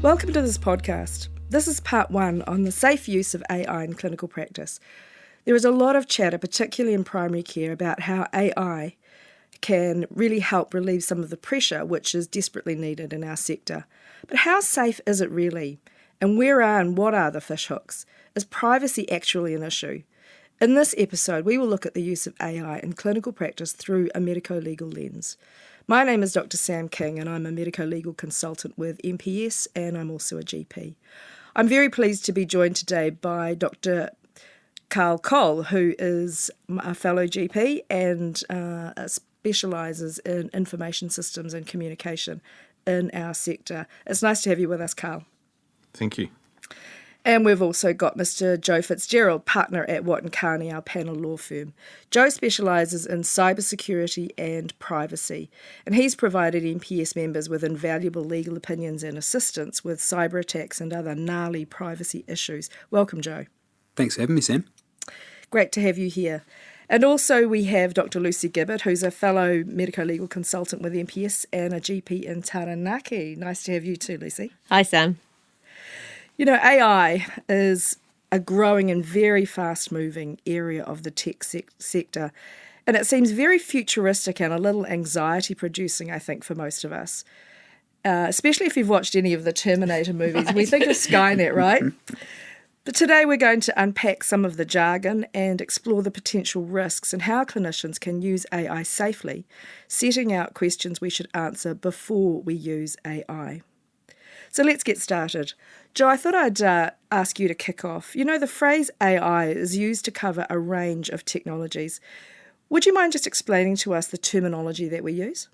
Welcome to this podcast. This is part 1 on the safe use of AI in clinical practice. There is a lot of chatter, particularly in primary care, about how AI can really help relieve some of the pressure which is desperately needed in our sector. But how safe is it really? And where are and what are the fishhooks? Is privacy actually an issue? In this episode, we will look at the use of AI in clinical practice through a medico-legal lens. My name is Dr Sam King and I'm a medico-legal consultant with MPS and I'm also a GP. I'm very pleased to be joined today by Dr Karl Cole, who is a fellow GP and specialises in information systems and communication in our sector. It's nice to have you with us, Karl. Thank you. And we've also got Mr Joe Fitzgerald, partner at Watt & Carney, our panel law firm. Joe specialises in cybersecurity and privacy, and he's provided MPS members with invaluable legal opinions and assistance with cyber attacks and other gnarly privacy issues. Welcome, Joe. Thanks for having me, Sam. Great to have you here. And also we have Dr Lucy Gibbard, who's a fellow medico-legal consultant with MPS and a GP in Taranaki. Nice to have you too, Lucy. Hi, Sam. You know, AI is a growing and very fast-moving area of the tech sector, and it seems very futuristic and a little anxiety-producing, I think, for most of us, especially if you've watched any of the Terminator movies. We think of Skynet, right? But today we're going to unpack some of the jargon and explore the potential risks and how clinicians can use AI safely, setting out questions we should answer before we use AI. So let's get started. Joe, I thought I'd ask you to kick off. You know, the phrase AI is used to cover a range of technologies. Would you mind just explaining to us the terminology that we use?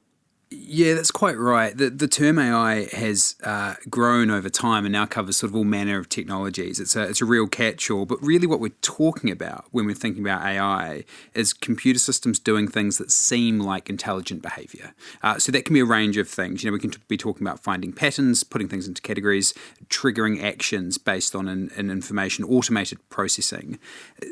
Yeah, that's quite right. The term AI has grown over time and now covers sort of all manner of technologies. It's a real catch-all, but really what we're talking about when we're thinking about AI is computer systems doing things that seem like intelligent behaviour. So that can be a range of things. You know, we can be talking about finding patterns, putting things into categories, triggering actions based on an information, automated processing.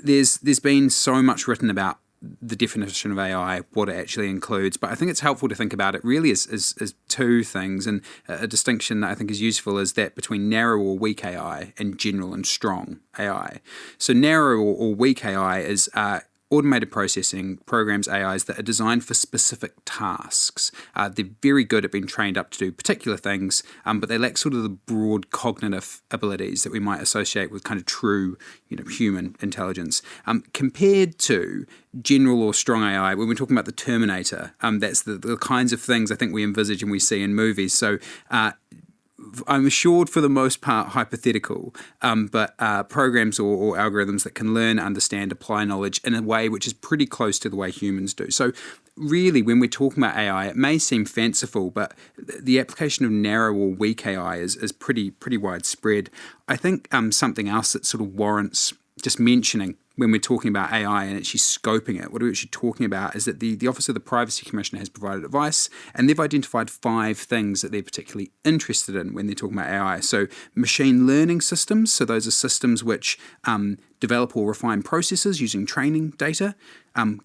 There's been so much written about the definition of AI, what it actually includes, but I think it's helpful to think about it really as two things, and a distinction that I think is useful is that between narrow or weak AI and general and strong AI. So narrow or weak AI is automated processing programs, AIs that are designed for specific tasks. They're very good at being trained up to do particular things, but they lack sort of the broad cognitive abilities that we might associate with kind of true, human intelligence. Compared to general or strong AI, when we're talking about the Terminator, that's the kinds of things I think we envisage and we see in movies. So I'm assured for the most part hypothetical, but programs or algorithms that can learn, understand, apply knowledge in a way which is pretty close to the way humans do. So really, when we're talking about AI, it may seem fanciful, but the application of narrow or weak AI is pretty widespread. I think something else that sort of warrants just mentioning when we're talking about AI and actually scoping it, what we're actually talking about is that the Office of the Privacy Commissioner has provided advice, and they've identified 5 things that they're particularly interested in when they're talking about AI. So machine learning systems, so those are systems which develop or refine processes using training data.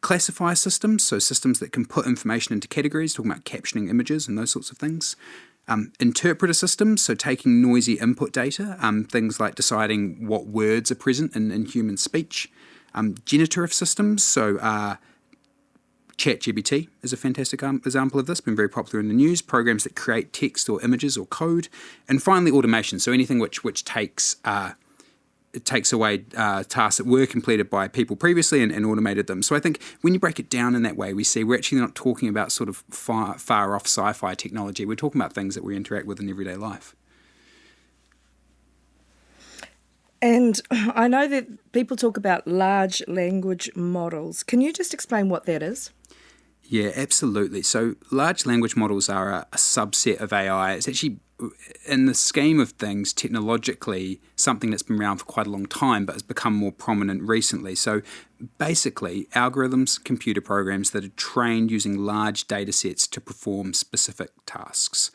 Classifier systems, so systems that can put information into categories, talking about captioning images and those sorts of things. Interpreter systems, so taking noisy input data, things like deciding what words are present in human speech. Generative systems, so ChatGPT is a fantastic example of this, been very popular in the news, programs that create text or images or code. And finally, automation, so anything which takes away tasks that were completed by people previously and automated them. So I think when you break it down in that way, we see we're actually not talking about sort of far off sci-fi technology. We're talking about things that we interact with in everyday life. And I know that people talk about large language models. Can you just explain what that is? Yeah, absolutely. So large language models are a subset of AI. It's actually, in the scheme of things, technologically, something that's been around for quite a long time, but has become more prominent recently. So basically, algorithms, computer programs that are trained using large data sets to perform specific tasks.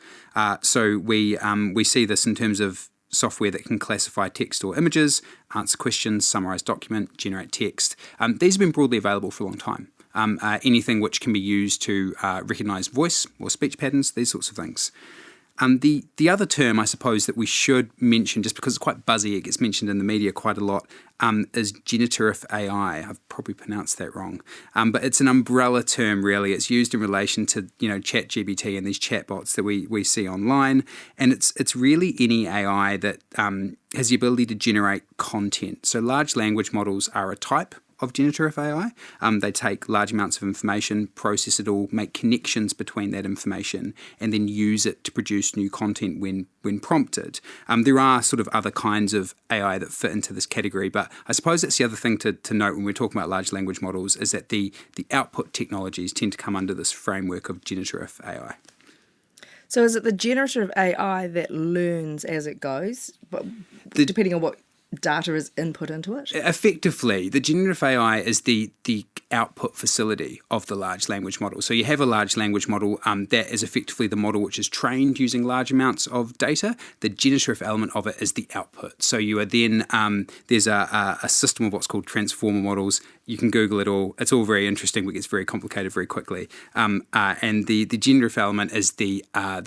So we see this in terms of software that can classify text or images, answer questions, summarize document, generate text. These have been broadly available for a long time. Anything which can be used to recognize voice or speech patterns, these sorts of things. The other term, I suppose, that we should mention, just because it's quite buzzy, it gets mentioned in the media quite a lot, is generative AI. I've probably pronounced that wrong, but it's an umbrella term, really. It's used in relation to ChatGPT and these chatbots that we see online, and it's really any AI that has the ability to generate content. So large language models are a type of generative AI. They take large amounts of information, process it all, make connections between that information, and then use it to produce new content when prompted. There are sort of other kinds of AI that fit into this category, but I suppose that's the other thing to note when we're talking about large language models is that the output technologies tend to come under this framework of generative AI. So is it the generative AI that learns as it goes, depending on what data is input into it? Effectively, the generative AI is the output facility of the large language model. So you have a large language model that is effectively the model which is trained using large amounts of data. The generative element of it is the output. So you are then, there's a system of what's called transformer models. You can Google it all. It's all very interesting, but it gets very complicated very quickly. And the generative element is the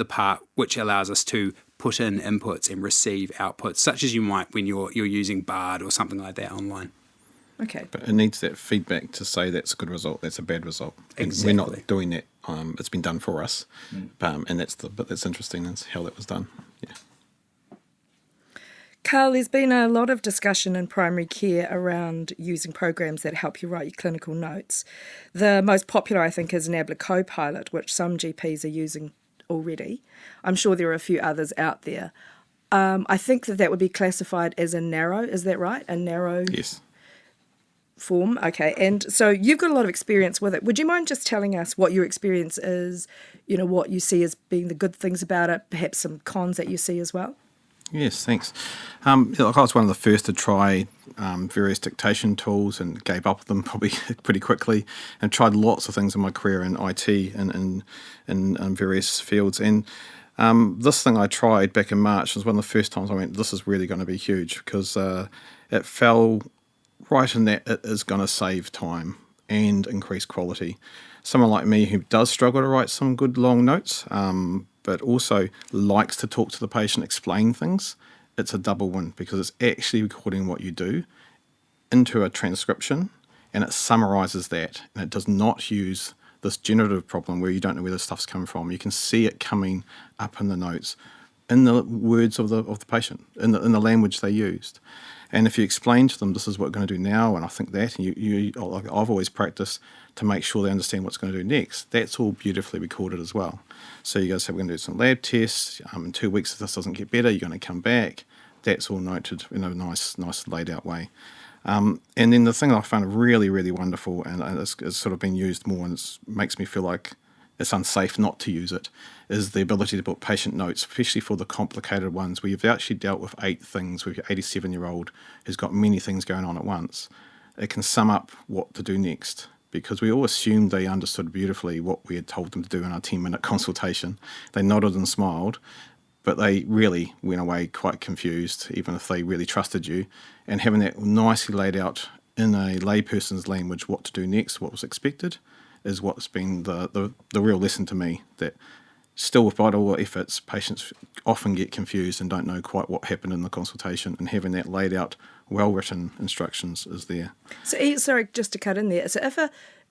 part which allows us to put in inputs and receive outputs, such as you might when you're using Bard or something like that online. Okay. But it needs that feedback to say that's a good result, that's a bad result. Exactly. And we're not doing that. It's been done for us. And that's the bit that's interesting is how that was done. Yeah. Karl, there's been a lot of discussion in primary care around using programs that help you write your clinical notes. The most popular, I think, is Nabla Copilot, which some GPs are using already. I'm sure there are a few others out there. I think that would be classified as a narrow, is that right? A narrow Yes. form? Okay, and so you've got a lot of experience with it. Would you mind just telling us what your experience is, what you see as being the good things about it, perhaps some cons that you see as well? Yes, thanks. I was one of the first to try various dictation tools and gave up with them probably pretty quickly, and tried lots of things in my career in IT and in various fields. And this thing I tried back in March was one of the first times I went, this is really going to be huge, because it fell right in that it is going to save time and increase quality. Someone like me who does struggle to write some good long notes, but also likes to talk to the patient, explain things, it's a double win, because it's actually recording what you do into a transcription, and it summarises that, and it does not use this generative problem where you don't know where the stuff's coming from. You can see it coming up in the notes, in the words of the patient, in the language they used. And if you explain to them, this is what we're going to do now, and I think that, and like I've always practiced to make sure they understand what's going to do next, that's all beautifully recorded as well. So you guys say, we're going to do some lab tests. In 2 weeks, if this doesn't get better, you're going to come back. That's all noted in a nice laid out way. And then the thing that I found really, really wonderful, and it's sort of been used more, and it makes me feel like it's unsafe not to use it, is the ability to put patient notes, especially for the complicated ones where you've actually dealt with 8 things with your 87-year-old who's got many things going on at once. It can sum up what to do next, because we all assumed they understood beautifully what we had told them to do in our 10-minute consultation. They nodded and smiled, but they really went away quite confused, even if they really trusted you. And having that nicely laid out in a layperson's language, what to do next, what was expected, is what's been the real lesson to me, that still with all efforts, patients often get confused and don't know quite what happened in the consultation, and having that laid out, well-written instructions is there. So, sorry, just to cut in there. So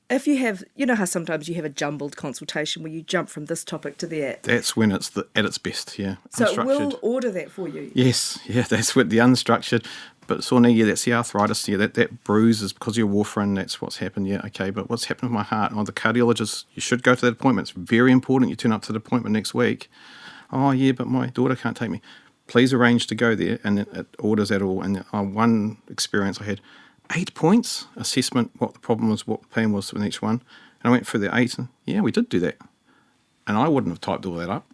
if you have, how sometimes you have a jumbled consultation where you jump from this topic to that. That's when it's at its best, yeah. So unstructured. it will order that for you? Yes, yeah, that's what the unstructured. But Sauna, yeah, that's the arthritis, yeah, that bruise is because you're warfarin, that's what's happened, yeah, okay, but what's happened with my heart? Oh, the cardiologist, you should go to that appointment. It's very important you turn up to the appointment next week. Oh, yeah, but my daughter can't take me. Please arrange to go there, and it orders that all. And one experience I had, 8 points, assessment, what the problem was, what the pain was with each one. And I went through the 8, and yeah, we did do that. And I wouldn't have typed all that up.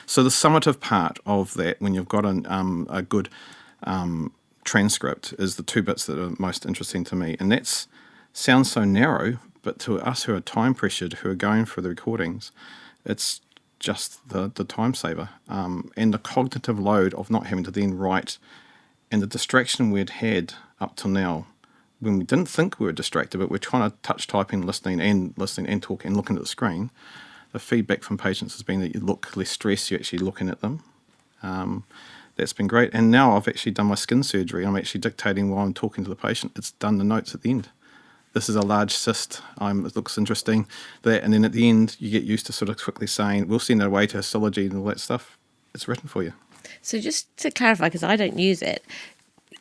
So the summative part of that, when you've got a good transcript, is the 2 bits that are most interesting to me. And that sounds so narrow, but to us who are time pressured, who are going for the recordings, it's just the time saver. And the cognitive load of not having to then write, and the distraction we'd had up till now, when we didn't think we were distracted, but we're trying to touch typing, listening and talking and looking at the screen. the feedback from patients has been that you look less stressed, you're actually looking at them. That's been great. And now I've actually done my skin surgery. I'm actually dictating while I'm talking to the patient. It's done the notes at the end. This is a large cyst. It looks interesting. And then at the end, you get used to sort of quickly saying, we'll send it away to histology and all that stuff. It's written for you. So just to clarify, because I don't use it,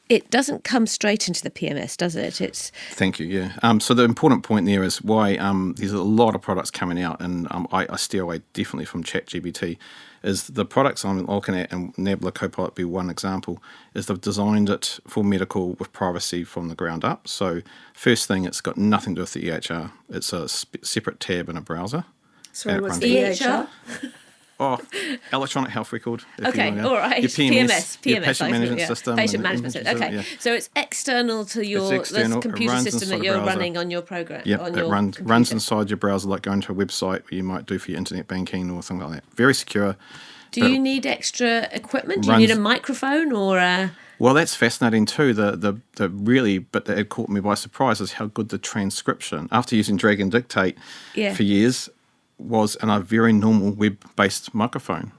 it doesn't come straight into the PMS, does it? Thank you, yeah. So the important point there is why there's a lot of products coming out, and I steer away definitely from ChatGPT, is the products I'm looking at, and Nabla Copilot be one example, is they've designed it for medical with privacy from the ground up. So first thing, it's got nothing to do with the EHR. It's a separate tab in a browser. Sorry, what's the EHR? Electronic health record. Okay, all right. Your PMS, your patient management system. Patient management system. Okay, yeah. So it's external to the computer system that you're running on your program. Yeah, it runs inside your browser, like going to a website where you might do for your internet banking or something like that. Very secure. Do you need extra equipment? Do you need a microphone or a... Well, that's fascinating too. The really, but it caught me by surprise is how good the transcription, after using Drag and Dictate for years, was in a very normal web-based microphone.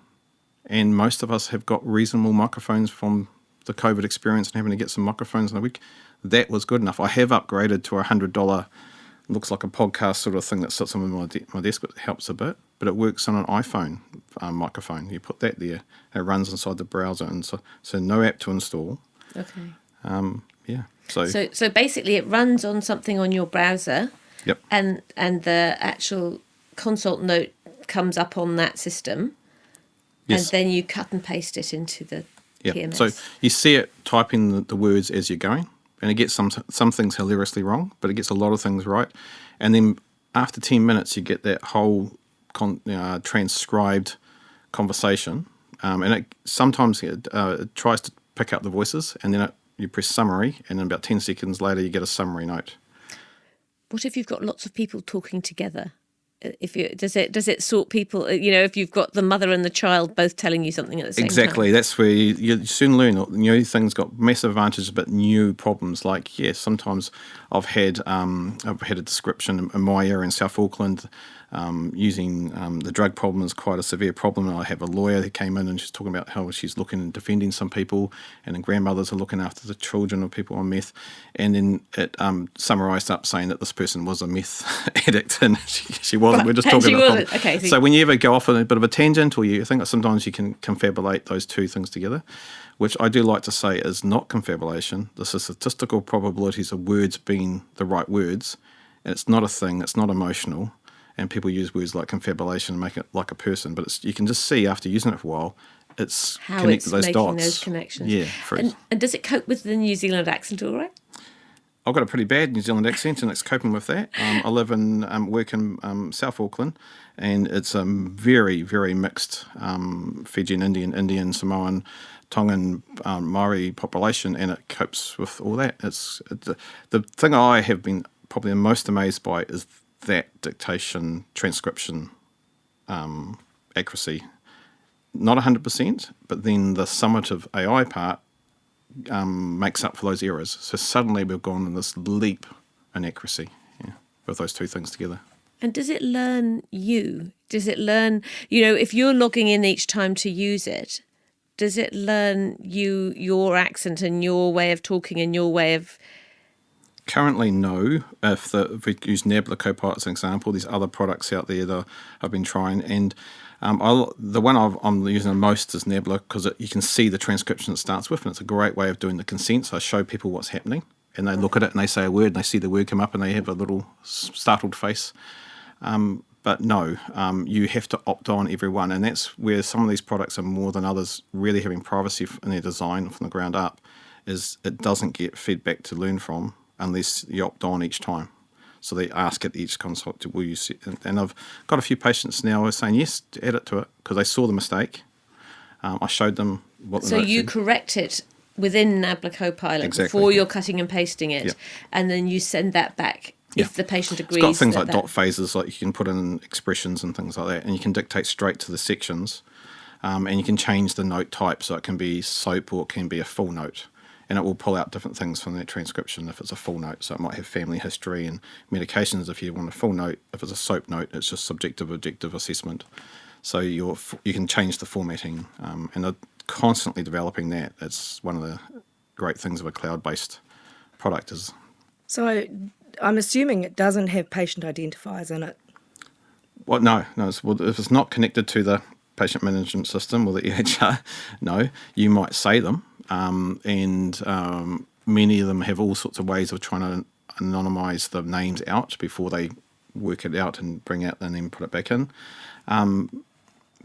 And most of us have got reasonable microphones from the COVID experience and having to get some microphones in a week. That was good enough. I have upgraded to $100, looks like a podcast sort of thing that sits on my desk, but it helps a bit. But it works on an iPhone microphone. You put that there, it runs inside the browser, and so no app to install. Okay. Yeah. So basically it runs on something on your browser. Yep. And the actual consult note comes up on that system, and then you cut and paste it into the PMS. So you see it typing the words as you're going, and it gets some things hilariously wrong, but it gets a lot of things right. And then after 10 minutes, you get that whole transcribed conversation, and it sometimes it tries to pick up the voices, and then you press summary, and then about 10 seconds later, you get a summary note. What if you've got lots of people talking together? Does it sort people? If you've got the mother and the child both telling you something at the same time. Exactly, that's where you soon learn. New things got massive advantages, but new problems. Like sometimes I've had a description in my area in South Auckland. Using the drug problem is quite a severe problem. And I have a lawyer who came in and she's talking about how she's looking and defending some people, and then grandmothers are looking after the children of people on meth. And then it summarised up saying that this person was a meth addict, and she wasn't. We're just talking about the problem. Okay, so when you ever go off on a bit of a tangent, or you think that sometimes you can confabulate those two things together, which I do like to say is not confabulation. This is statistical probabilities of words being the right words, and it's not a thing. It's not emotional. And people use words like confabulation and make it like a person, but you can just see after using it for a while, it's how connected it's those making dots. those connections. Yeah, and does it cope with the New Zealand accent all right? I've got a pretty bad New Zealand accent, and it's coping with that. I live and work in South Auckland, and it's a very, very mixed Fijian, Indian, Samoan, Tongan, Maori population, and it copes with all that. The thing I have been probably the most amazed by is that dictation, transcription, accuracy. Not 100%, but then the summative AI part makes up for those errors. So suddenly we've gone in this leap in accuracy with those two things together. And does it learn you? Does it learn, if you're logging in each time to use it, does it learn your accent and your way of talking and your way of... Currently, no. If we use Nabla Copilot as an example, there's other products out there that I've been trying, and the one I'm using the most is Nabla because you can see the transcription it starts with, and it's a great way of doing the consent. So I show people what's happening, and they look at it and they say a word, and they see the word come up, and they have a little startled face. But no, you have to opt on every one, and that's where some of these products are more than others really having privacy in their design from the ground up, is it doesn't get feedback to learn from unless you opt on each time. So they ask at each consult, will you see? And I've got a few patients now who are saying yes, add it to it, because they saw the mistake. I showed them what the So note you said. correct it within Nabla Copilot before you're cutting and pasting it, and then you send that back if the patient agrees. It's got things like dot phases, like you can put in expressions and things like that, and you can dictate straight to the sections, and you can change the note type, so it can be SOAP or it can be a full note. and it will pull out different things from that transcription if it's a full note. So it might have family history and medications if you want a full note. If it's a SOAP note, it's just subjective objective assessment. So you can change the formatting, and they're constantly developing that. It's one of the great things of a cloud-based product is. So I'm assuming it doesn't have patient identifiers in it. Well, no. If it's not connected to the patient management system or the EHR, no. You might say them, and many of them have all sorts of ways of trying to anonymise the names out before they work it out and bring out and then put it back in.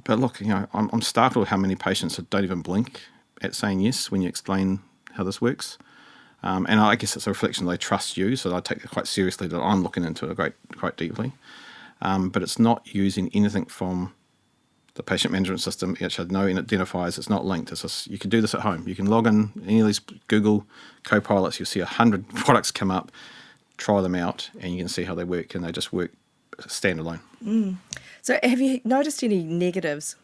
But look, I'm startled how many patients don't even blink at saying yes when you explain how this works. And I guess it's a reflection they trust you, so I take it quite seriously that I'm looking into it quite deeply. But it's not using anything from the patient management system. It had no identifiers. It's not linked. It's just, you can do this at home. You can log in any of these Google Copilots. You'll see 100 products come up, try them out, and you can see how they work, and they just work standalone. So have you noticed any negatives?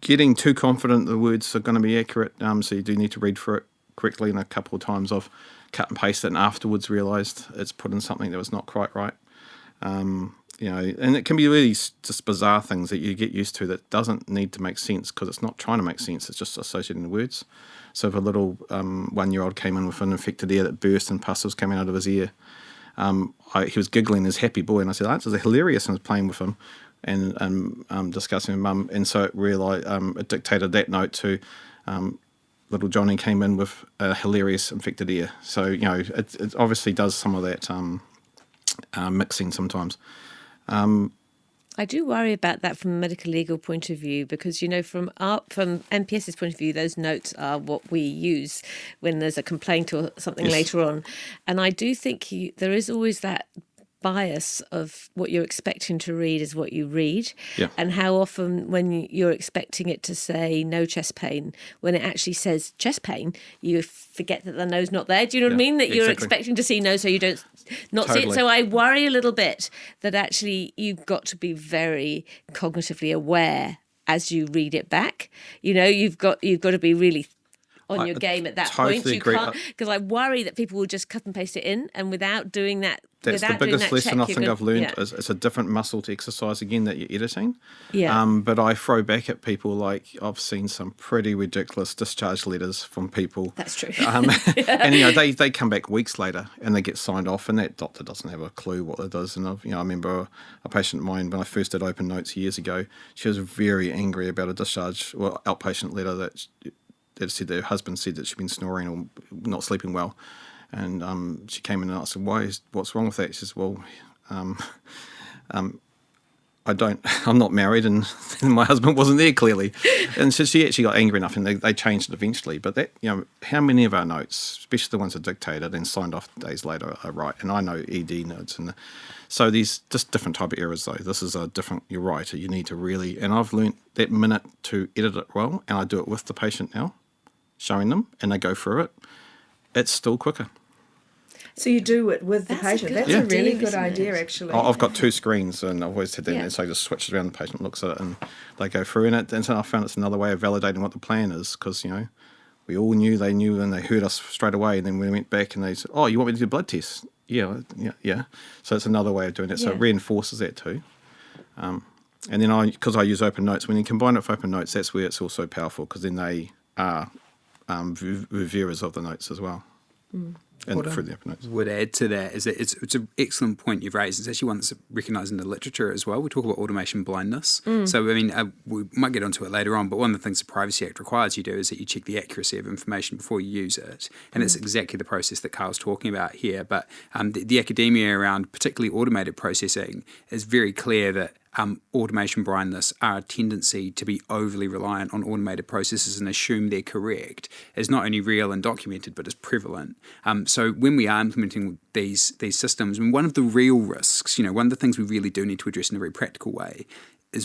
Getting too confident the words are going to be accurate, so you do need to read through it correctly, and a couple of times I've cut and pasted and afterwards realised it's put in something that was not quite right. And it can be really just bizarre things that you get used to that doesn't need to make sense because it's not trying to make sense, it's just associating the words. So if a little 1-year-old came in with an infected ear that burst and pus was coming out of his ear, he was giggling as happy boy, and I said, "Oh, this is hilarious," and I was playing with him and discussing with Mum, and so it dictated that note to little Johnny came in with a hilarious infected ear. So it obviously does some of that mixing sometimes. I do worry about that from a medical legal point of view because, from MPS's point of view, those notes are what we use when there's a complaint or something later on. And I do think there is always that bias of what you're expecting to read is what you read, and how often when you're expecting it to say no chest pain, when it actually says chest pain, you forget that the no's not there. Do you know what I mean? That you're expecting to see no, so you don't see it. So I worry a little bit that actually you've got to be very cognitively aware as you read it back. You've got to be really on your game at that point. You can't, because I worry that people will just cut and paste it in, and without doing that, that's the biggest lesson I think I've learned. Is it's a different muscle to exercise again that you're editing. But I throw back at people like I've seen some pretty ridiculous discharge letters from people. That's true. And they come back weeks later and they get signed off, and that doctor doesn't have a clue what it does. And I remember a patient of mine when I first did open notes years ago. She was very angry about a outpatient letter that said that her husband said that she'd been snoring or not sleeping well. And she came in and I said, what's wrong with that? She says, well, I'm not married and my husband wasn't there clearly. And so she actually got angry enough and they changed it eventually. But that, how many of our notes, especially the ones that are dictated and signed off days later, are right? And I know ED notes. So these just different type of errors though. This is a different, you're right, you need to really, and I've learned that minute to edit it well, and I do it with the patient now, showing them, and they go through it. It's still quicker. So you do it with the patient. That's a really good idea, actually. I've got two screens, and I've always had that. So I just switch it around, the patient looks at it, and they go through it. And so I found it's another way of validating what the plan is, because, we all knew, they knew, and they heard us straight away. And then we went back, and they said, "Oh, you want me to do blood tests?" Yeah. So it's another way of doing it. So it reinforces that too. And then because I use open notes, when you combine it with open notes, that's where it's also powerful, because then they are reviewers of the notes as well. And through the open notes. Would add to that is that it's an excellent point you've raised. It's actually one that's recognised in the literature as well. We talk about automation blindness. So, we might get onto it later on, but one of the things the Privacy Act requires you to do is that you check the accuracy of information before you use it. And it's exactly the process that Karl's talking about here. But the academia around particularly automated processing is very clear that automation blindness, our tendency to be overly reliant on automated processes and assume they're correct, is not only real and documented, but is prevalent. So when we are implementing these systems, and one of the real risks, one of the things we really do need to address in a very practical way,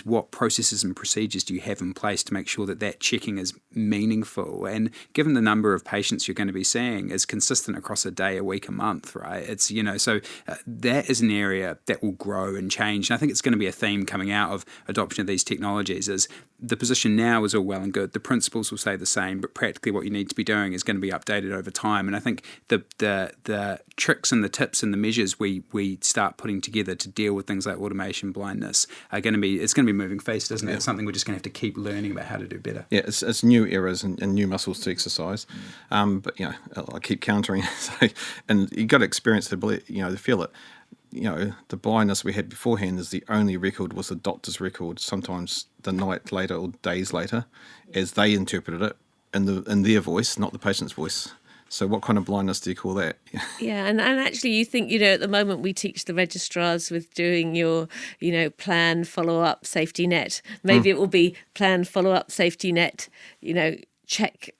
what processes and procedures do you have in place to make sure that that checking is meaningful? And given the number of patients you're going to be seeing is consistent across a day, a week, a month, right? It's, so that is an area that will grow and change. And I think it's going to be a theme coming out of adoption of these technologies is the position now is all well and good. The principles will stay the same, but practically what you need to be doing is going to be updated over time. And I think the tricks and the tips and the measures we start putting together to deal with things like automation blindness are going to be, it's going to be moving fast, isn't it? It's something we're just going to have to keep learning about how to do better. Yeah, it's new eras and new muscles to exercise. But, I keep countering. And you've got to experience it, to feel it. The blindness we had beforehand is the only record was the doctor's record, sometimes the night later or days later, as they interpreted it in their voice, not the patient's voice. So what kind of blindness do you call that? Yeah, and actually you think, at the moment we teach the registrars with doing your, plan, follow-up, safety net. Maybe it will be plan, follow-up, safety net, check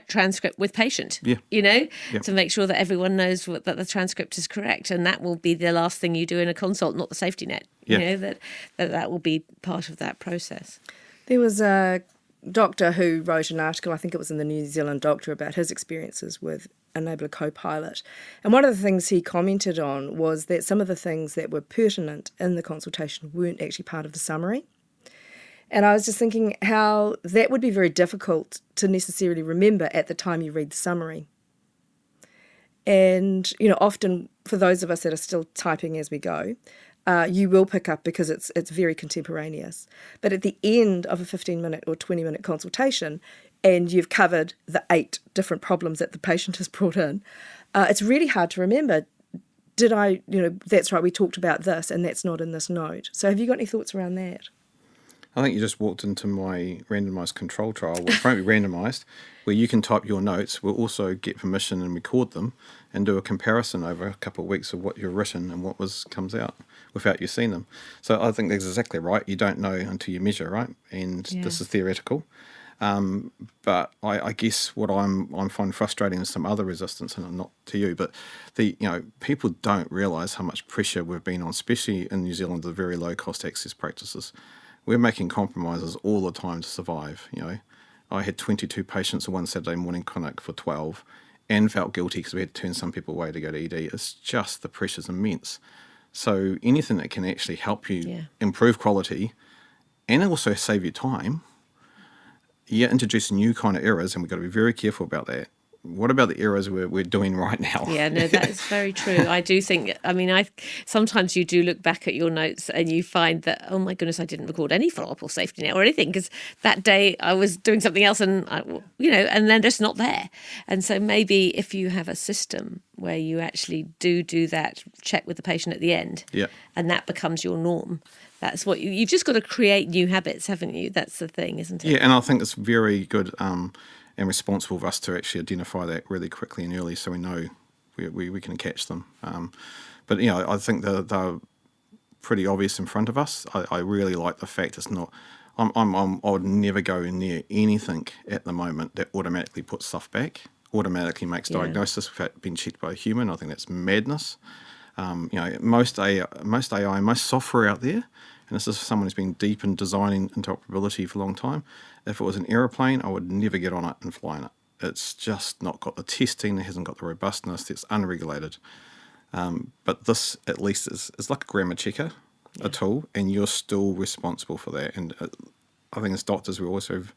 transcript with patient, to make sure that everyone knows that the transcript is correct. And that will be the last thing you do in a consult, not the safety net, that will be part of that process. There was a doctor who wrote an article, I think it was in the New Zealand Doctor, about his experiences with a Nabla Copilot. And one of the things he commented on was that some of the things that were pertinent in the consultation weren't actually part of the summary. And I was just thinking how that would be very difficult to necessarily remember at the time you read the summary. And, often for those of us that are still typing as we go, you will pick up because it's very contemporaneous. But at the end of a 15-minute or 20-minute consultation, and you've covered the 8 different problems that the patient has brought in, it's really hard to remember. Did I, that's right, we talked about this and that's not in this note. So have you got any thoughts around that? I think you just walked into my randomised control trial, which won't be randomised, where you can type your notes. We'll also get permission and record them and do a comparison over a couple of weeks of what you've written and what comes out without you seeing them. So I think that's exactly right. You don't know until you measure, right? And this is theoretical. But I guess what I'm finding frustrating is some other resistance, and not to you, but people don't realise how much pressure we've been on, especially in New Zealand, the very low cost access practices. We're making compromises all the time to survive. I had 22 patients in one Saturday morning clinic for 12 and felt guilty because we had to turn some people away to go to ED. It's just the pressure's immense. So anything that can actually help you improve quality and also save you time, introduce new kind of errors, and we've got to be very careful about that. What about the errors we're doing right now? Yeah, no, that is very true. I do think, sometimes you do look back at your notes and you find that, oh my goodness, I didn't record any follow-up or safety net or anything because that day I was doing something else and, and then it's not there. And so maybe if you have a system where you actually do that check with the patient at the end, and that becomes your norm, that's what you've just got to create new habits, haven't you? That's the thing, isn't it? Yeah, and I think it's very good and responsible of us to actually identify that really quickly and early so we know we can catch them. But I think they're pretty obvious in front of us. I really like the fact it's not. I would never go near anything at the moment that automatically puts stuff back, automatically makes diagnosis without being checked by a human. I think that's madness. Most AI, most software out there, and this is someone who's been deep in designing interoperability for a long time. If it was an aeroplane, I would never get on it and fly in it. It's just not got the testing, it hasn't got the robustness, it's unregulated. But this, at least, is like a grammar checker, a tool, and you're still responsible for that. And I think as doctors, we also have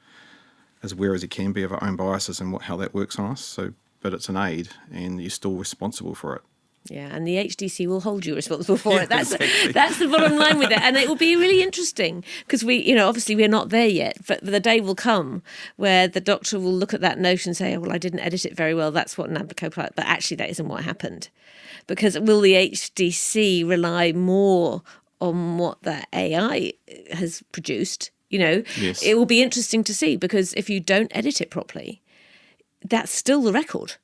as aware as you can be of our own biases and how that works on us. So, but it's an aid, and you're still responsible for it. Yeah, and the HDC will hold you responsible for it. That's the bottom line with it. And it will be really interesting because obviously we're not there yet, but the day will come where the doctor will look at that note and say, oh, well, I didn't edit it very well. That's what Nabla Copilot, but actually that isn't what happened. Because will the HDC rely more on what the AI has produced? Yes. It will be interesting to see because if you don't edit it properly, that's still the record.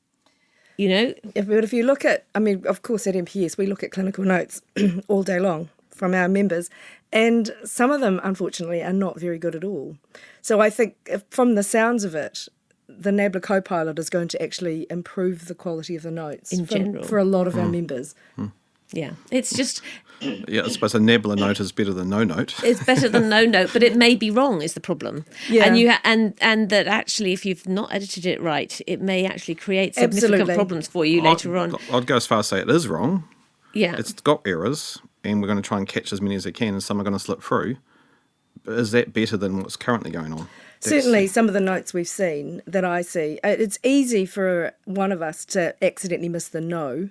But if you look at, of course at MPS we look at clinical notes all day long from our members, and some of them unfortunately are not very good at all. So I think from the sounds of it, the Nabla Copilot is going to actually improve the quality of the notes in general for a lot of our members. Yeah, it's just... Yeah, I suppose a Nabla note is better than no note. It's better than no note, but it may be wrong is the problem. Yeah. And that actually, if you've not edited it right, it may actually create significant Absolutely. problems for you later on. I'd go as far as say it is wrong. Yeah. It's got errors, and we're going to try and catch as many as we can, and some are going to slip through. But is that better than what's currently going on? Certainly, some of the notes we've seen that I see, it's easy for one of us to accidentally miss the no,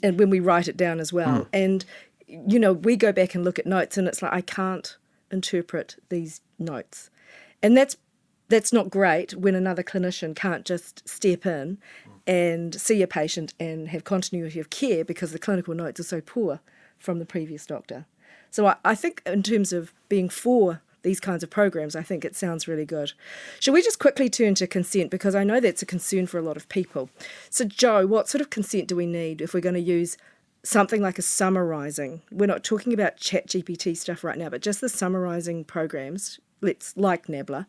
and when we write it down as well. And, you know, we go back and look at notes, and it's like, I can't interpret these notes. And that's not great when another clinician can't just step in and see a patient and have continuity of care because the clinical notes are so poor from the previous doctor. So I think in terms of being for these kinds of programs, I think it sounds really good. Shall we just quickly turn to consent, because I know that's a concern for a lot of people. So Joe, what sort of consent do we need if we're going to use something like a summarising? We're not talking about ChatGPT stuff right now, but just the summarising programs, like Nabla.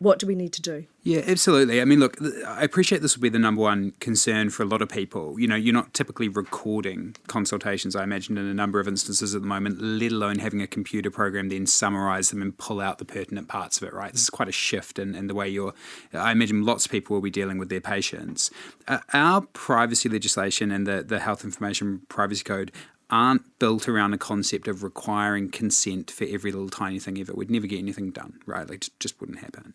What do we need to do? Yeah, absolutely. I mean, look, I appreciate this will be the number one concern for a lot of people. You know, you're not typically recording consultations, I imagine, in a number of instances at the moment, let alone having a computer program then summarise them and pull out the pertinent parts of it, right? This is quite a shift in the way I imagine lots of people will be dealing with their patients. Our privacy legislation and the Health Information Privacy Code aren't built around a concept of requiring consent for every little tiny thing ever. We'd never get anything done, right? Like, just wouldn't happen.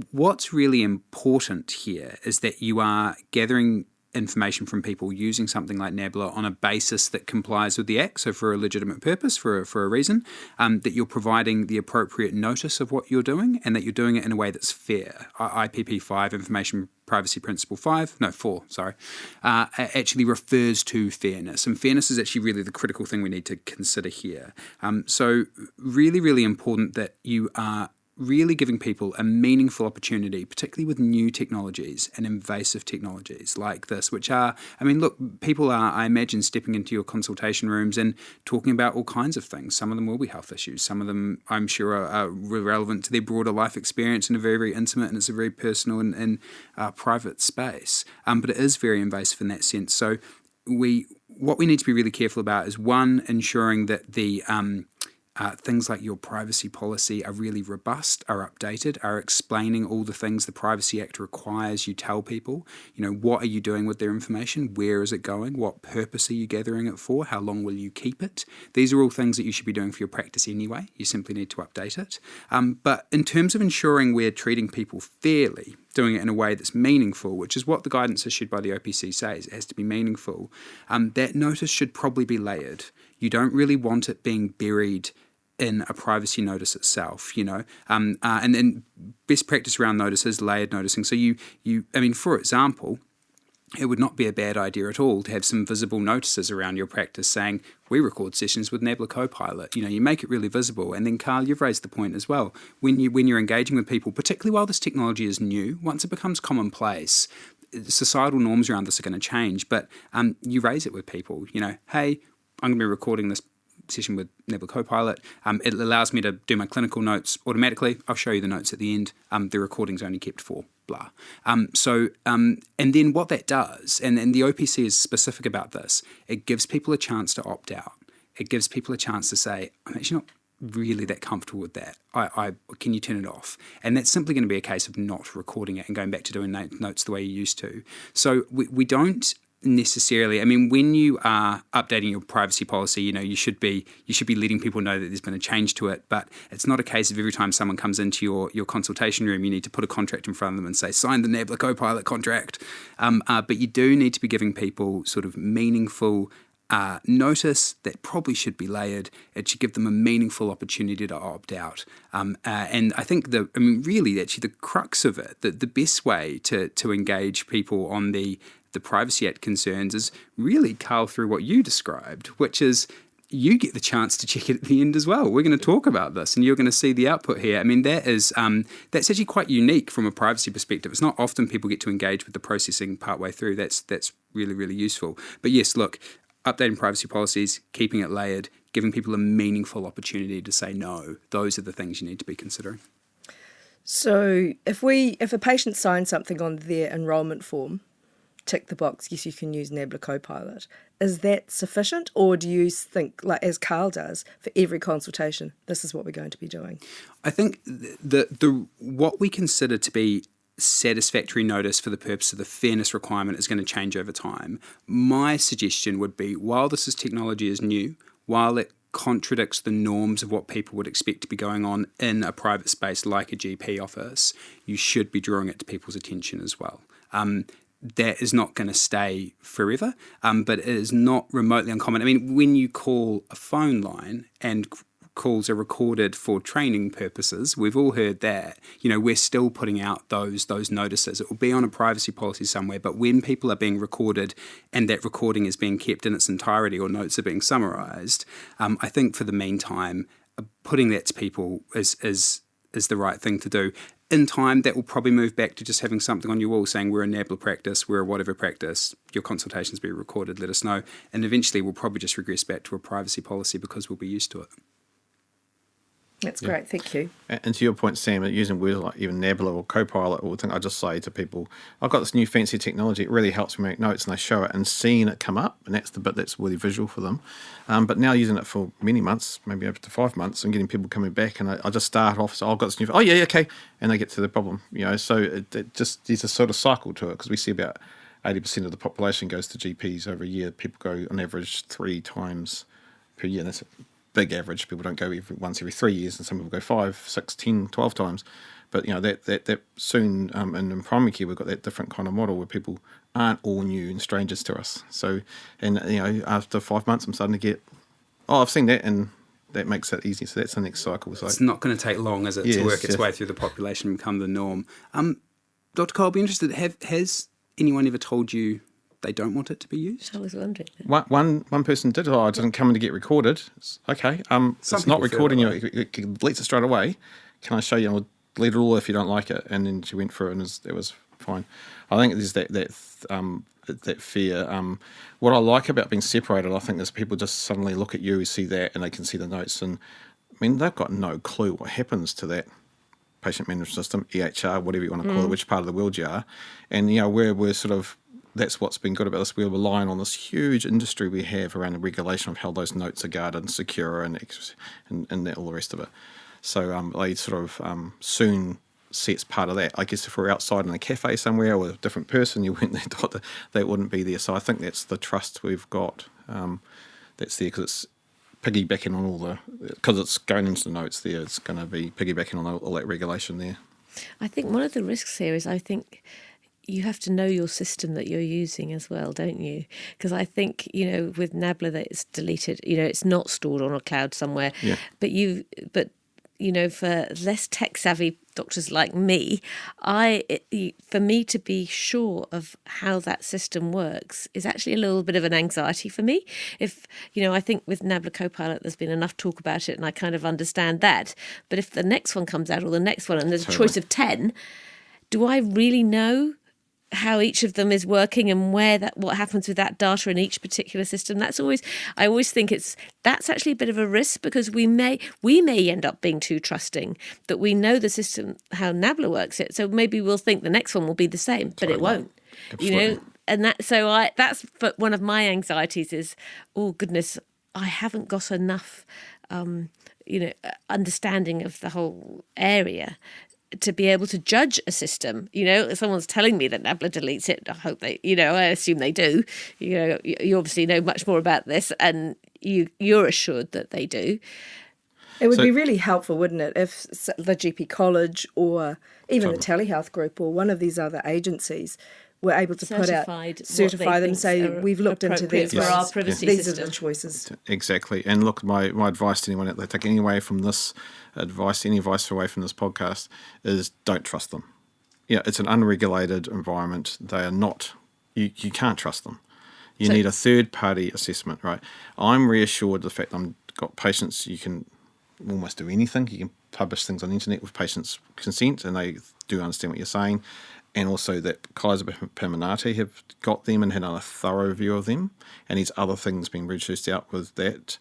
What's really important here is that you are gathering information from people using something like Nabla on a basis that complies with the Act, so for a legitimate purpose, for a reason, that you're providing the appropriate notice of what you're doing and that you're doing it in a way that's fair. IPP 5, Information Privacy Principle 4, actually refers to fairness. And fairness is actually really the critical thing we need to consider here. So really, really important that you are really giving people a meaningful opportunity, particularly with new technologies and invasive technologies like this, which are, I mean, look, people are, I imagine, stepping into your consultation rooms and talking about all kinds of things. Some of them will be health issues. Some of them, I'm sure, are relevant to their broader life experience in a very, very intimate and it's a very personal and private space. But it is very invasive in that sense. So what we need to be really careful about is, one, ensuring that the things like your privacy policy are really robust, are updated, are explaining all the things the Privacy Act requires you tell people. You know, what are you doing with their information? Where is it going? What purpose are you gathering it for? How long will you keep it? These are all things that you should be doing for your practice anyway. You simply need to update it. But in terms of ensuring we're treating people fairly, doing it in a way that's meaningful, which is what the guidance issued by the OPC says, it has to be meaningful, that notice should probably be layered. You don't really want it being buried in a privacy notice itself, you know, and then best practice around notices, layered noticing. So I mean, for example, it would not be a bad idea at all to have some visible notices around your practice saying, we record sessions with Nabla Copilot. You know, you make it really visible. And then, Karl, you've raised the point as well. When you're engaging with people, particularly while this technology is new, once it becomes commonplace, societal norms around this are going to change. But you raise it with people, you know, hey, I'm going to be recording this session with Nabla Copilot. It allows me to do my clinical notes automatically. I'll show you the notes at the end. The recording's only kept for blah. And then what that does, and the OPC is specific about this, it gives people a chance to opt out. It gives people a chance to say, I'm actually not really that comfortable with that. Can you turn it off? And that's simply going to be a case of not recording it and going back to doing notes the way you used to. So we don't necessarily, I mean, when you are updating your privacy policy, you know, you should be letting people know that there's been a change to it, but it's not a case of every time someone comes into your consultation room, you need to put a contract in front of them and say, sign the Nabla Copilot contract. But you do need to be giving people sort of meaningful notice that probably should be layered. It should give them a meaningful opportunity to opt out. And I think really, actually, the crux of it, the best way to engage people on the Privacy Act concerns is really, Karl, through what you described, which is you get the chance to check it at the end as well. We're going to talk about this and you're going to see the output here. I mean, that's actually quite unique from a privacy perspective. It's not often people get to engage with the processing partway through. That's really, really useful. But yes, look, updating privacy policies, keeping it layered, giving people a meaningful opportunity to say no, those are the things you need to be considering. So if a patient signs something on their enrolment form tick the box, yes, you can use Nabla Copilot. Is that sufficient, or do you think, like as Karl does, for every consultation, this is what we're going to be doing? I think the what we consider to be satisfactory notice for the purpose of the fairness requirement is going to change over time. My suggestion would be, while this technology is new, while it contradicts the norms of what people would expect to be going on in a private space like a GP office, you should be drawing it to people's attention as well. That is not going to stay forever, but it is not remotely uncommon. I mean, when you call a phone line and calls are recorded for training purposes, we've all heard that. We're still putting out those notices. It will be on a privacy policy somewhere, but when people are being recorded and that recording is being kept in its entirety or notes are being summarised, I think for the meantime, putting that to people is the right thing to do. In time, that will probably move back to just having something on your wall saying we're a Nabla practice, we're a whatever practice, your consultations be recorded, let us know. And eventually we'll probably just regress back to a privacy policy because we'll be used to it. That's great, thank you. And to your point, Sam, using words like even Nabla or Copilot or thing, I just say to people, I've got this new fancy technology, it really helps me make notes, and they show it and seeing it come up, and that's the bit that's really visual for them. But now using it for many months, maybe up to 5 months, and getting people coming back, and I just start off, so I've got this new, oh yeah, okay, and they get to the problem, so it just, there's a sort of cycle to it, because we see about 80% of the population goes to GPs over a year. People go on average 3 times per year, and that's big average. People don't go once every 3 years, and some people go 5, 6, 10, 12 times. But that soon, and in primary care, we've got that different kind of model where people aren't all new and strangers to us. So, and after 5 months, I'm starting to get, I've seen that, and that makes it easy. So that's the next cycle. So it's not going to take long, is it, to work its way through the population and become the norm. Dr. Cole, I'll be interested. Has anyone ever told you they don't want it to be used? I was wondering. One person did. I didn't come in to get recorded. It's okay. It's not recording you. It deletes it straight away. Can I show you? I'll delete it all if you don't like it. And then she went through it, and it was fine. I think there's that fear. What I like about being separated, I think, is people just suddenly look at you, see that, and they can see the notes. And I mean, they've got no clue what happens to that patient management system, EHR, whatever you want to call it, which part of the world you are. And we're sort of, that's what's been good about this. We're relying on this huge industry we have around the regulation of how those notes are guarded and secure and all the rest of it. So they sort of soon see it's part of that. I guess if we're outside in a cafe somewhere with a different person, you went there, that wouldn't be there. So I think that's the trust we've got that's there, because it's piggybacking on because it's going into the notes there, it's going to be piggybacking on all that regulation there. I think one of the risks here is, I think, you have to know your system that you're using as well, don't you? Because I think, with Nabla, that it's deleted, it's not stored on a cloud somewhere. Yeah. But for less tech-savvy doctors like me, for me to be sure of how that system works is actually a little bit of an anxiety for me. If, I think with Nabla Copilot, there's been enough talk about it, and I kind of understand that. But if the next one comes out, or the next one, and there's a choice of 10, do I really know how each of them is working and what happens with that data in each particular system? I always think that's actually a bit of a risk, because we may end up being too trusting that we know the system, how Nabla works it, so maybe we'll think the next one will be the same, but it won't. Absolutely. And that's one of my anxieties is, oh goodness, I haven't got enough understanding of the whole area to be able to judge a system. If someone's telling me that Nabla deletes it, I hope I assume they do. You obviously know much more about this, and you're assured that they do. It would be really helpful, wouldn't it, if the GP College or even the telehealth group or one of these other agencies were able to certify them, say, we've looked into these for our privacy these system. are the choices. Exactly. And look, my advice to anyone that they take any advice away from this podcast is, don't trust them. It's an unregulated environment. They are not, you can't trust them. You need a third-party assessment, right? I'm reassured the fact I've got patients, you can almost do anything. You can publish things on the internet with patients' consent, and they do understand what you're saying. And also that Kaiser Permanente have got them and had a thorough view of them, and these other things being reduced out with that,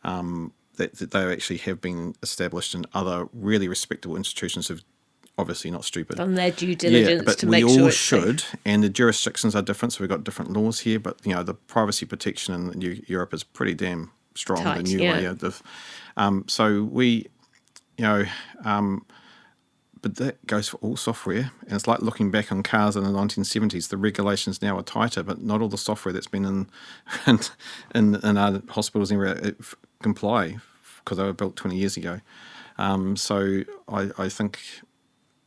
that they actually have been established in other really respectable institutions who've obviously not stupid. On their due diligence but to make we sure all it's safe. should, and the jurisdictions are different, so we've got different laws here. But the privacy protection in Europe is pretty damn strong. Tight, the new yeah. way, so we, but that goes for all software, and it's like looking back on cars in the 1970s. The regulations now are tighter, but not all the software that's been in our hospitals anywhere comply because they were built 20 years ago. So I think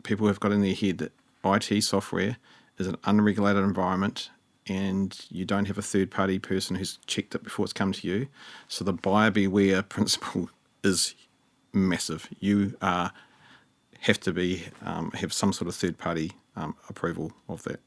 people have got in their head that IT software is an unregulated environment, and you don't have a third-party person who's checked it before it's come to you. So the buyer beware principle is massive. You have to have some sort of third-party approval of that.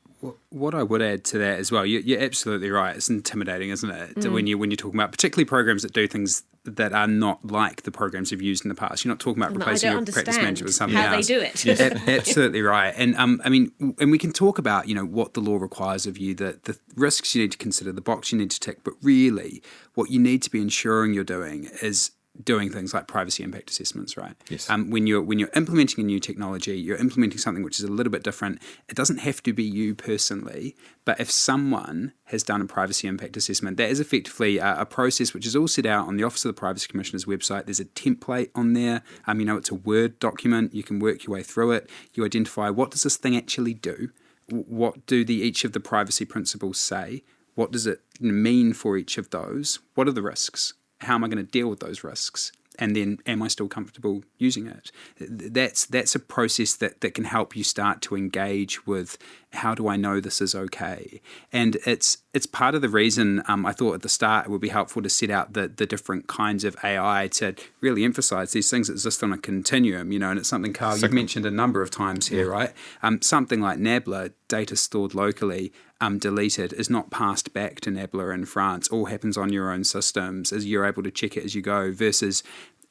What I would add to that as well, you're absolutely right. It's intimidating, isn't it? When you're talking about particularly programs that do things that are not like the programs you've used in the past. You're not talking about replacing your practice manager with something how else. they do it. Absolutely right. And and we can talk about what the law requires of you, the risks you need to consider, the box you need to tick. But really, what you need to be ensuring you're doing is doing things like privacy impact assessments, right? Yes. When you're implementing a new technology, you're implementing something which is a little bit different. It doesn't have to be you personally, but if someone has done a privacy impact assessment, that is effectively a process which is all set out on the Office of the Privacy Commissioner's website. There's a template on there. It's a Word document. You can work your way through it. You identify, what does this thing actually do? What do each of the privacy principles say? What does it mean for each of those? What are the risks? How am I going to deal with those risks? And then, am I still comfortable using it? That's a process that can help you start to engage with, how do I know this is okay? And it's part of the reason I thought at the start it would be helpful to set out the different kinds of AI to really emphasize these things that exist on a continuum, and it's something, Karl, you've mentioned a number of times here, right? Something like Nabla, data stored locally, deleted, is not passed back to Nabla in France. All happens on your own systems as you're able to check it as you go, versus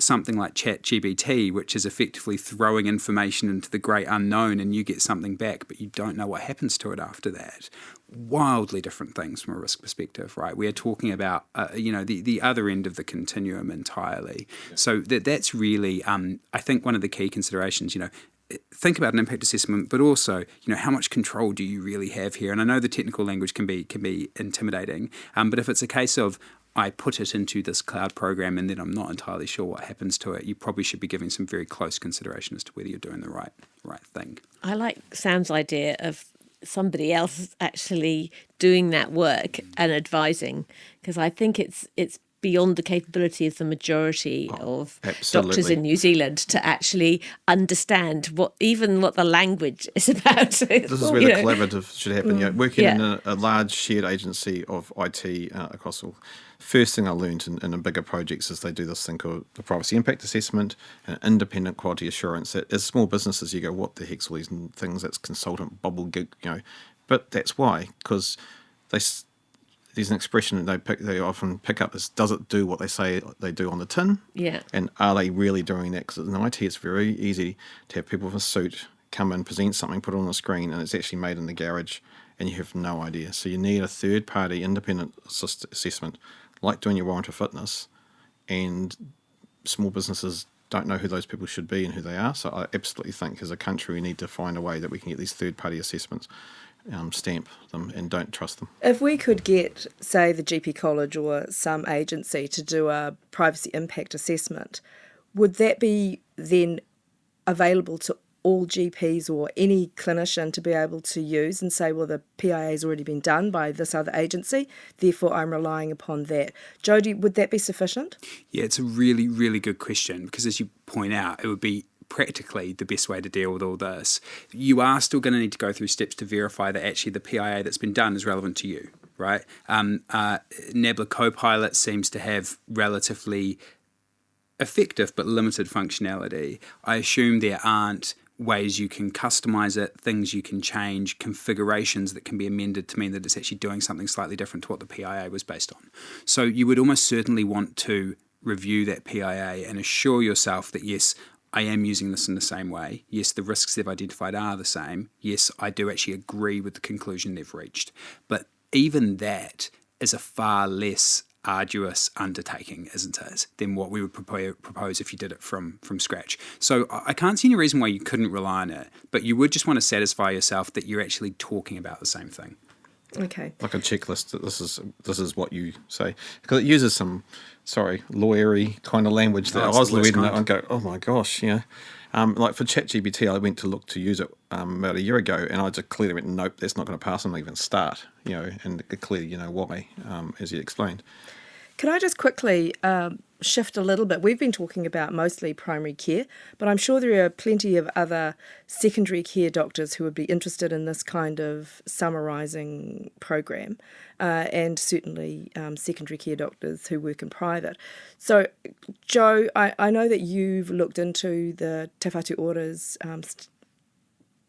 something like ChatGPT, which is effectively throwing information into the great unknown and you get something back, but you don't know what happens to it after that. Wildly different things from a risk perspective, right? We are talking about, the other end of the continuum entirely. Yeah. So that's really, I think, one of the key considerations, think about an impact assessment, but also, how much control do you really have here? And I know the technical language can be intimidating, but if it's a case of, I put it into this cloud program and then I'm not entirely sure what happens to it, you probably should be giving some very close consideration as to whether you're doing the right thing. I like Sam's idea of somebody else actually doing that work and advising, because I think it's beyond the capability of the majority of doctors in New Zealand to actually understand what the language is about. This is where the collaborative should happen. Working in a large shared agency of IT across all. First thing I learned in the bigger projects is they do this thing called the privacy impact assessment and independent quality assurance. That as small businesses, you go, what the heck's all these things? That's consultant bubble gig, But that's why, because there's an expression that they often pick up is, does it do what they say they do on the tin? Yeah. And are they really doing that? Because in IT, it's very easy to have people with a suit come in, present something, put it on the screen, and it's actually made in the garage, and you have no idea. So you need a third-party independent assessment, like doing your warrant of fitness, and small businesses don't know who those people should be and who they are. So I absolutely think as a country we need to find a way that we can get these third-party assessments, stamp them, and don't trust them. If we could get, say, the GP College or some agency to do a privacy impact assessment, would that be then available to all GPs or any clinician to be able to use and say, well, the PIA has already been done by this other agency, therefore I'm relying upon that? Jodie, would that be sufficient? Yeah, it's a really, really good question, because as you point out, it would be practically the best way to deal with all this. You are still going to need to go through steps to verify that actually the PIA that's been done is relevant to you, right? Nabla Copilot seems to have relatively effective but limited functionality. I assume there aren't ways you can customize it, things you can change, configurations that can be amended to mean that it's actually doing something slightly different to what the PIA was based on. So you would almost certainly want to review that PIA and assure yourself that, yes, I am using this in the same way. Yes, the risks they've identified are the same. Yes, I do actually agree with the conclusion they've reached. But even that is a far less arduous undertaking, isn't it, than what we would propose if you did it from scratch. So I can't see any reason why you couldn't rely on it, but you would just want to satisfy yourself that you're actually talking about the same thing. Okay. Like a checklist that this is what you say. Because it uses some, lawyery kind of language that I was reading that and go, oh my gosh, yeah. Like for ChatGPT, I went to look to use it about a year ago, and I just clearly went, nope, that's not going to pass. I'm not even start, and clearly, why, as you explained. Can I just quickly shift a little bit? We've been talking about mostly primary care, but I'm sure there are plenty of other secondary care doctors who would be interested in this kind of summarising program, and certainly secondary care doctors who work in private. So, Joe, I know that you've looked into the Te Whatu Ora's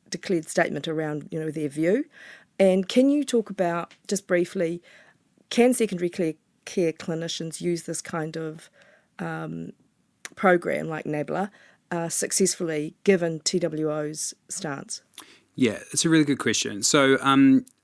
declared statement around, their view, and can you talk about, just briefly, can secondary care clinicians use this kind of program like Nabla successfully given TWO's stance? Yeah, it's a really good question. So Te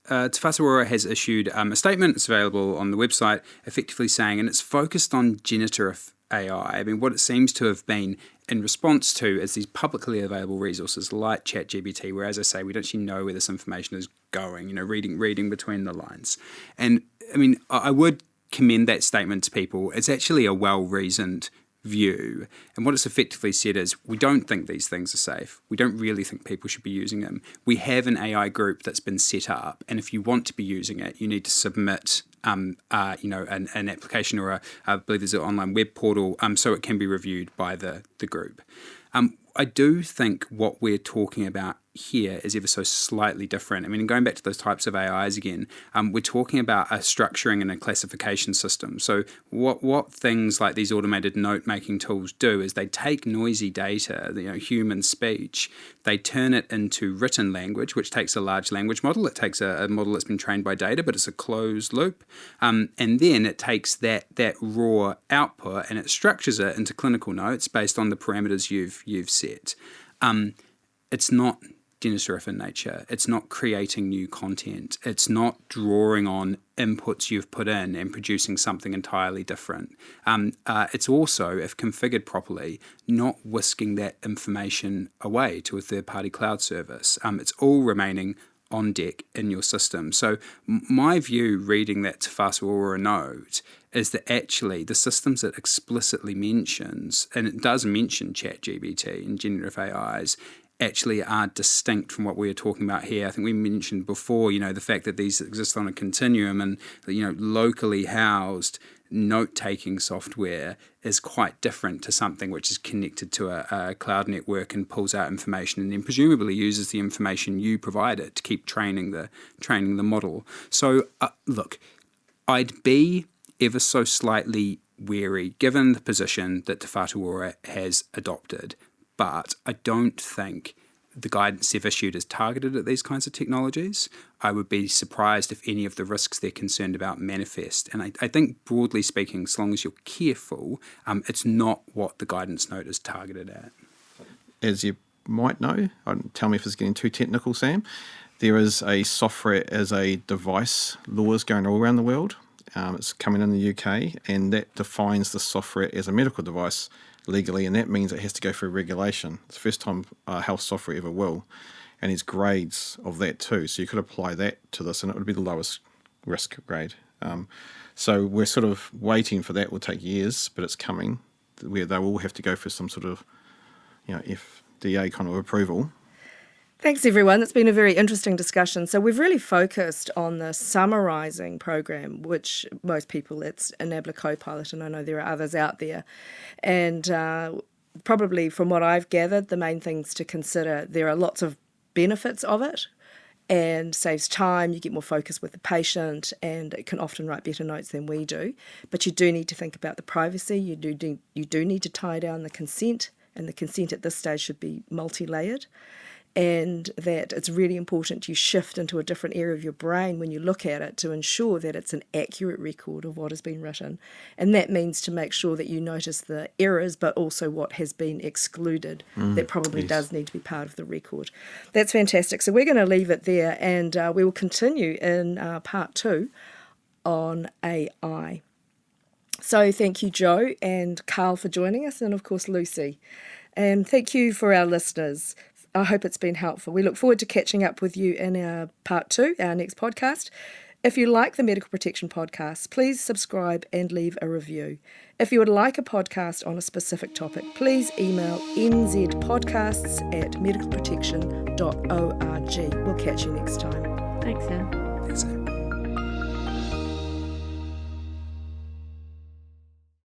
Whatu Ora has issued a statement. It's available on the website, effectively saying, and it's focused on generative AI. I mean, what it seems to have been in response to is these publicly available resources like ChatGPT, where, as I say, we don't actually know where this information is going, reading between the lines. And, I mean, I would commend that statement to people. It's actually a well-reasoned view. And what it's effectively said is, we don't think these things are safe. We don't really think people should be using them. We have an AI group that's been set up, and if you want to be using it, you need to submit an application, or I believe there's an online web portal, so it can be reviewed by the group. I do think what we're talking about here is ever so slightly different. I mean, going back to those types of AIs again, we're talking about a structuring and a classification system. So what things like these automated note-making tools do is they take noisy data, human speech, they turn it into written language, which takes a large language model. It takes a model that's been trained by data, but it's a closed loop. And then it takes that raw output and it structures it into clinical notes based on the parameters you've set. It's not generative in nature. It's not creating new content. It's not drawing on inputs you've put in and producing something entirely different. It's also, if configured properly, not whisking that information away to a third-party cloud service. It's all remaining on deck in your system. So my view, reading that Te Whatu Ora note, is that actually the systems it explicitly mentions, and it does mention ChatGPT and generative AIs, actually are distinct from what we are talking about here. I think we mentioned before, the fact that these exist on a continuum, and locally housed note-taking software is quite different to something which is connected to a cloud network and pulls out information and then presumably uses the information you provide it to keep training the model. So look, I'd be ever so slightly wary given the position that Te Whatu Ora has adopted, but I don't think the guidance they've issued is targeted at these kinds of technologies. I would be surprised if any of the risks they're concerned about manifest. And I think, broadly speaking, as long as you're careful, it's not what the guidance note is targeted at. As you might know, tell me if it's getting too technical, Sam, there is a software as a device laws going all around the world. It's coming in the UK, and that defines the software as a medical device legally, and that means it has to go through regulation. It's the first time health software ever will, and there's grades of that too. So you could apply that to this, and it would be the lowest risk grade. So we're sort of waiting for that. It will take years, but it's coming, where they will have to go for some sort of, FDA kind of approval. Thanks, everyone. It's been a very interesting discussion. So we've really focused on the summarising program, which most people, it's a Nabla Copilot, and I know there are others out there. And probably from what I've gathered, the main things to consider, there are lots of benefits of it, and saves time, you get more focus with the patient, and it can often write better notes than we do. But you do need to think about the privacy. You do need to tie down the consent, and the consent at this stage should be multi-layered. And that it's really important you shift into a different area of your brain when you look at it to ensure that it's an accurate record of what has been written. And that means to make sure that you notice the errors, but also what has been excluded that probably does need to be part of the record. That's fantastic. So we're going to leave it there, and we will continue in part 2 on AI. So thank you, Joe and Karl, for joining us, and of course Lucy. And thank you for our listeners. I hope it's been helpful. We look forward to catching up with you in our part 2, our next podcast. If you like the Medical Protection Podcast, please subscribe and leave a review. If you would like a podcast on a specific topic, please email nzpodcasts@medicalprotection.org. We'll catch you next time. Thanks, Anne. Thanks, Anne.